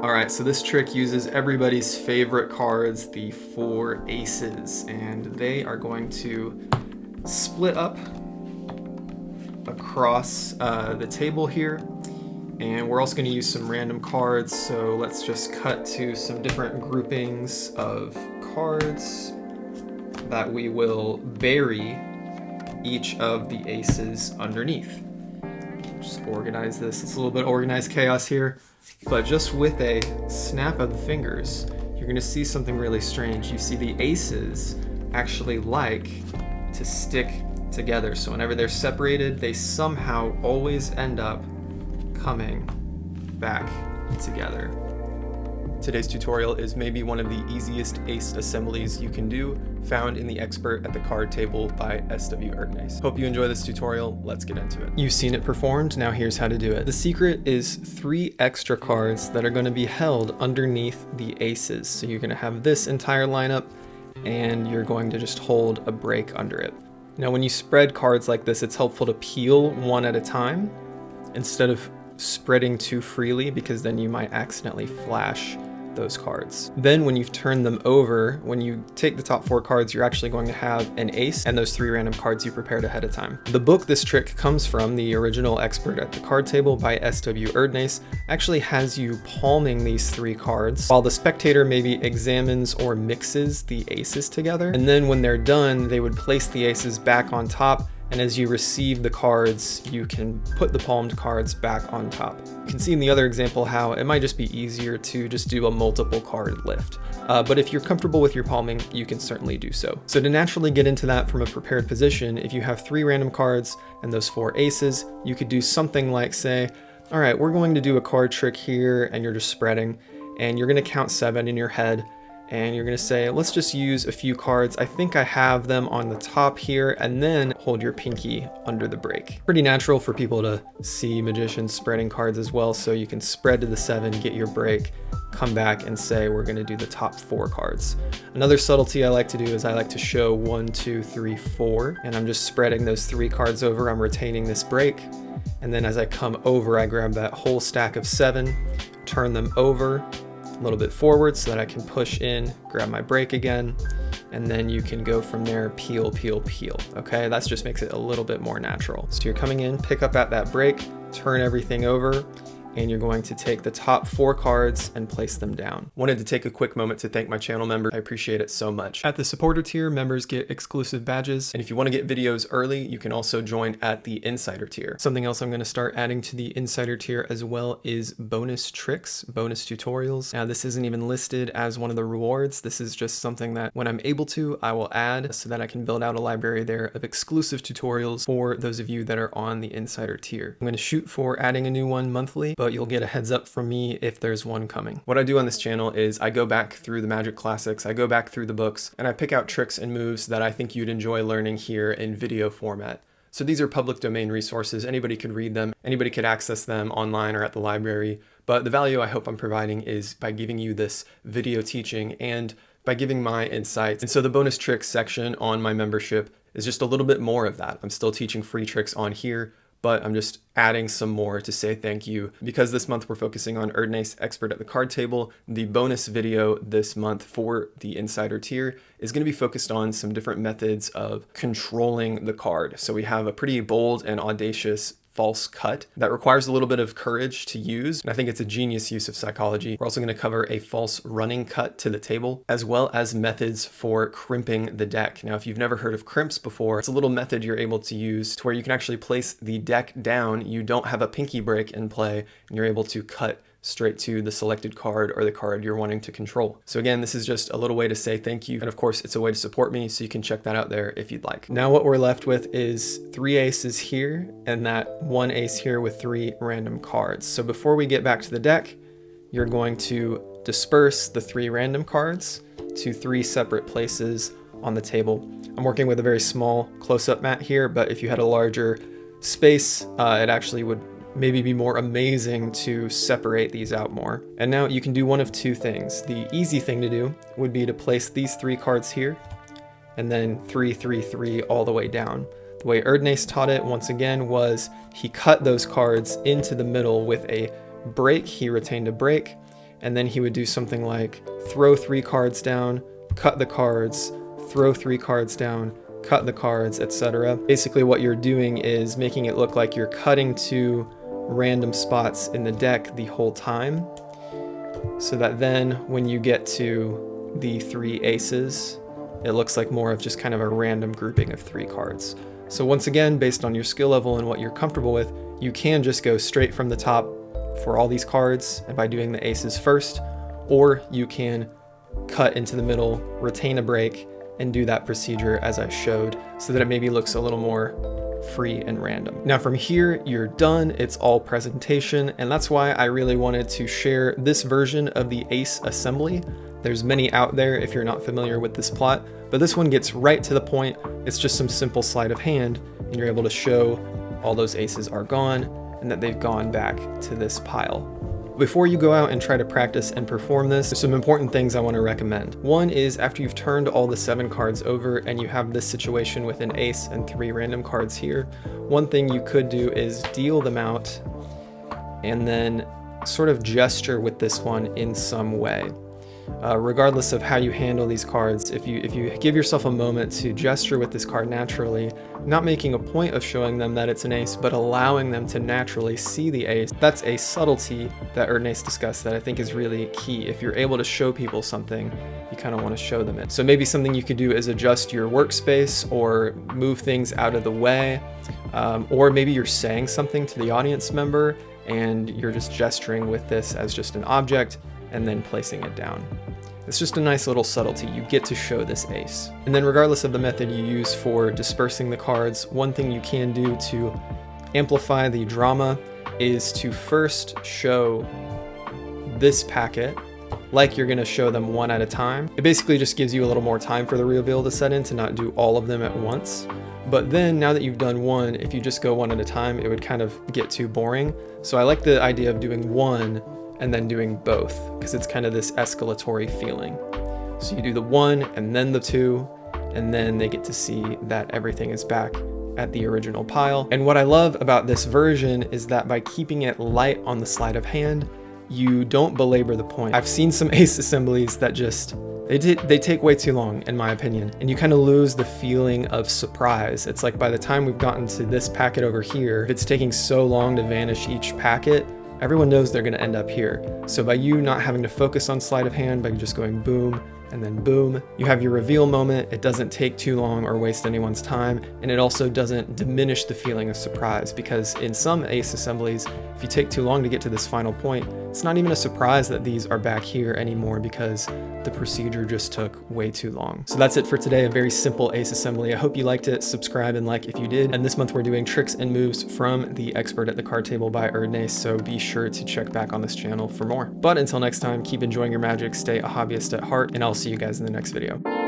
All right, so this trick uses everybody's favorite cards, the 4 aces, and they are going to split up across the table here. And we're also going to use some random cards, so let's just cut to some different groupings of cards that we will bury each of the aces underneath. Just organize this. It's a little bit organized chaos here, but just with a snap of the fingers, you're going to see something really strange. You see the aces actually like to stick together, so whenever they're separated, they somehow always end up coming back together. Today's tutorial is maybe one of the easiest ace assemblies you can do, found in the Expert at the Card Table by S.W. Ednase. Hope you enjoy this tutorial. Let's get into it. You've seen it performed, now here's how to do it. The secret is 3 extra cards that are going to be held underneath the aces. So you're going to have this entire lineup, and you're going to just hold a break under it. Now when you spread cards like this, it's helpful to peel one at a time instead of spreading too freely, because then you might accidentally flash those cards. Then when you've turned them over, when you take the top 4 cards, you're actually going to have an ace and those 3 random cards you prepared ahead of time. The book this trick comes from, the original Expert at the Card Table by S.W. Ednase, actually has you palming these 3 cards while the spectator maybe examines or mixes the aces together. And then when they're done, they would place the aces back on top, and as you receive the cards, you can put the palmed cards back on top. You can see in the other example how it might just be easier to just do a multiple card lift. But if you're comfortable with your palming, you can certainly do so. So to naturally get into that from a prepared position, if you have 3 random cards and those 4 aces, you could do something like say, all right, we're going to do a card trick here, and you're just spreading, and you're gonna count 7 in your head, and you're gonna say, let's just use a few cards. I think I have them on the top here, and then hold your pinky under the break. Pretty natural for people to see magicians spreading cards as well, so you can spread to the 7, get your break, come back and say, we're gonna do the top 4 cards. Another subtlety I like to do is I like to show 1, 2, 3, 4, and I'm just spreading those 3 cards over. I'm retaining this break, and then as I come over, I grab that whole stack of 7, turn them over a little bit forward so that I can push in, grab my break again, and then you can go from there, peel, peel, peel. Okay, that just makes it a little bit more natural. So you're coming in, pick up at that break, turn everything over, and you're going to take the top 4 cards and place them down. Wanted to take a quick moment to thank my channel member. I appreciate it so much. At the supporter tier, members get exclusive badges, and if you want to get videos early, you can also join at the insider tier. Something else I'm going to start adding to the insider tier as well is bonus tricks, bonus tutorials. Now this isn't even listed as one of the rewards. This is just something that when I'm able to, I will add so that I can build out a library there of exclusive tutorials for those of you that are on the insider tier. I'm going to shoot for adding a new one monthly, but you'll get a heads up from me if there's one coming. What I do on this channel is I go back through the magic classics, I go back through the books, and I pick out tricks and moves that I think you'd enjoy learning here in video format. So these are public domain resources. Anybody could read them, anybody could access them online or at the library, but the value I hope I'm providing is by giving you this video teaching and by giving my insights. And so the bonus tricks section on my membership is just a little bit more of that. I'm still teaching free tricks on here, but I'm just adding some more to say thank you. Because this month we're focusing on Ednase Expert at the Card Table, the bonus video this month for the insider tier is going to be focused on some different methods of controlling the card. So we have a pretty bold and audacious false cut that requires a little bit of courage to use, and I think it's a genius use of psychology. We're also going to cover a false running cut to the table, as well as methods for crimping the deck. Now, if you've never heard of crimps before, it's a little method you're able to use to where you can actually place the deck down. You don't have a pinky break in play, and you're able to cut straight to the selected card or the card you're wanting to control. So again, this is just a little way to say thank you. And of course, it's a way to support me, so you can check that out there if you'd like. Now what we're left with is 3 aces here and that 1 ace here with 3 random cards. So before we get back to the deck, you're going to disperse the 3 random cards to 3 separate places on the table. I'm working with a very small close-up mat here, but if you had a larger space, it actually would maybe be more amazing to separate these out more. And now you can do one of 2 things. The easy thing to do would be to place these 3 cards here and then 3, 3, 3 all the way down. The way Ednase taught it, once again, was he cut those cards into the middle with a break. He retained a break, and then he would do something like throw 3 cards down, cut the cards, throw 3 cards down, cut the cards, etc. Basically what you're doing is making it look like you're cutting to random spots in the deck the whole time, so that then when you get to the 3 aces, it looks like more of just kind of a random grouping of 3 cards. So once again, based on your skill level and what you're comfortable with, you can just go straight from the top for all these cards and by doing the aces first, or you can cut into the middle, retain a break, and do that procedure as I showed, so that it maybe looks a little more free and random. Now from here, you're done. It's all presentation, and that's why I really wanted to share this version of the ace assembly. There's many out there if you're not familiar with this plot, but this one gets right to the point. It's just some simple sleight of hand, and you're able to show all those aces are gone and that they've gone back to this pile. Before you go out and try to practice and perform this, there's some important things I want to recommend. One is after you've turned all the 7 cards over and you have this situation with an ace and 3 random cards here, one thing you could do is deal them out and then sort of gesture with this one in some way. Regardless of how you handle these cards, if you give yourself a moment to gesture with this card naturally, not making a point of showing them that it's an ace, but allowing them to naturally see the ace, that's a subtlety that Ednase discussed that I think is really key. If you're able to show people something, you kind of want to show them it. So maybe something you could do is adjust your workspace or move things out of the way, or maybe you're saying something to the audience member and you're just gesturing with this as just an object and then placing it down. It's just a nice little subtlety. You get to show this ace. And then regardless of the method you use for dispersing the cards, one thing you can do to amplify the drama is to first show this packet like you're gonna show them one at a time. It basically just gives you a little more time for the reveal to set in, to not do all of them at once. But then now that you've done one, if you just go one at a time, it would kind of get too boring. So I like the idea of doing one and then doing both, because it's kind of this escalatory feeling. So you do the 1 and then the 2, and then they get to see that everything is back at the original pile. And what I love about this version is that by keeping it light on the sleight of hand, you don't belabor the point. I've seen some ace assemblies that just, they take way too long, in my opinion, and you kind of lose the feeling of surprise. It's like by the time we've gotten to this packet over here, if it's taking so long to vanish each packet, everyone knows they're going to end up here. So by you not having to focus on sleight of hand, by just going boom and then boom, you have your reveal moment. It doesn't take too long or waste anyone's time, and it also doesn't diminish the feeling of surprise, because in some ace assemblies, if you take too long to get to this final point, it's not even a surprise that these are back here anymore because the procedure just took way too long. So that's it for today, a very simple ace assembly. I hope you liked it. Subscribe and like if you did. And this month we're doing tricks and moves from The Expert at the Card Table by Ednase, so be sure to check back on this channel for more. But until next time, keep enjoying your magic, stay a hobbyist at heart, and I'll see you guys in the next video.